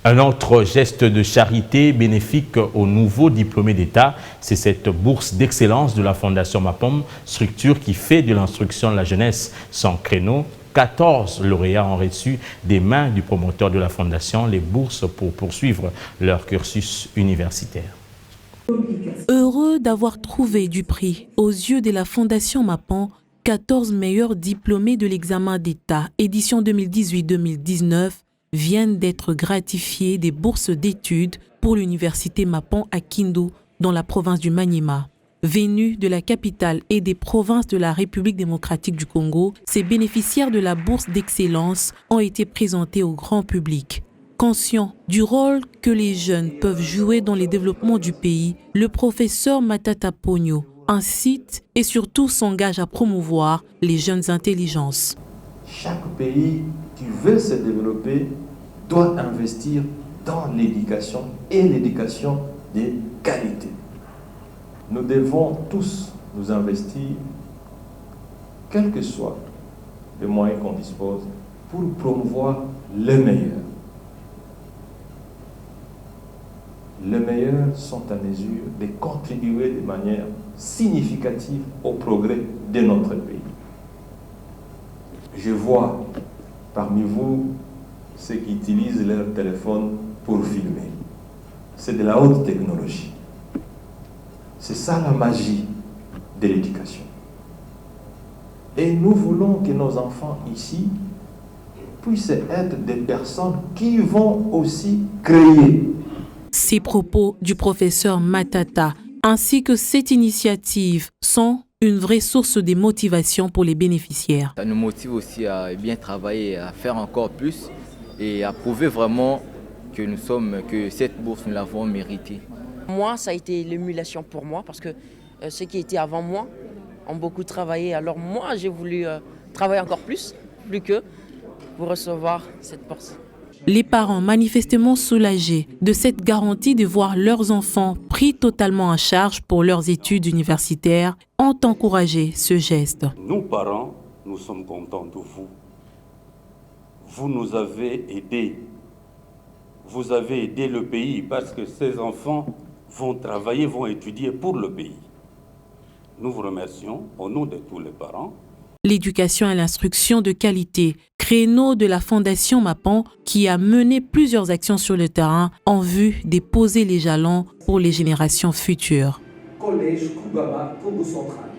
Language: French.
Un autre geste de charité bénéfique aux nouveaux diplômés d'État, c'est cette bourse d'excellence de la Fondation MAPOM, structure qui fait de l'instruction de la jeunesse son créneau. 14 lauréats ont reçu des mains du promoteur de la Fondation les bourses pour poursuivre leur cursus universitaire. Heureux d'avoir trouvé du prix aux yeux de la Fondation MAPOM, 14 meilleurs diplômés de l'examen d'État édition 2018-2019 viennent d'être gratifiés des bourses d'études pour l'université MAPOM à Kindu, dans la province du Maniema. Venus de la capitale et des provinces de la République démocratique du Congo, ces bénéficiaires de la bourse d'excellence ont été présentés au grand public. Conscient du rôle que les jeunes peuvent jouer dans le développement du pays, le professeur Matata Pogno incite et surtout s'engage à promouvoir les jeunes intelligences. Chaque pays qui veut se développer doit investir dans l'éducation et l'éducation de qualité. Nous devons tous nous investir, quels que soient les moyens qu'on dispose, pour promouvoir le meilleur. Les meilleurs sont à mesure de contribuer de manière significative au progrès de notre pays. Je vois parmi vous ceux qui utilisent leur téléphone pour filmer. C'est de la haute technologie. C'est ça la magie de l'éducation. Et nous voulons que nos enfants ici puissent être des personnes qui vont aussi créer. Ces propos du professeur Matata ainsi que cette initiative sont une vraie source de motivation pour les bénéficiaires. Ça nous motive aussi à bien travailler, à faire encore plus et à prouver vraiment que cette bourse, nous l'avons méritée. Moi, ça a été l'émulation pour moi parce que ceux qui étaient avant moi ont beaucoup travaillé. Alors moi, j'ai voulu travailler encore plus qu'eux pour recevoir cette bourse. Les parents, manifestement soulagés de cette garantie de voir leurs enfants pris totalement en charge pour leurs études universitaires, ont encouragé ce geste. Nous, parents, nous sommes contents de vous. Vous nous avez aidés. Vous avez aidé le pays parce que ces enfants vont travailler, vont étudier pour le pays. Nous vous remercions au nom de tous les parents. L'éducation et l'instruction de qualité, créneau de la Fondation MAPOM qui a mené plusieurs actions sur le terrain en vue de poser les jalons pour les générations futures. Collège Koubama, Congo Central.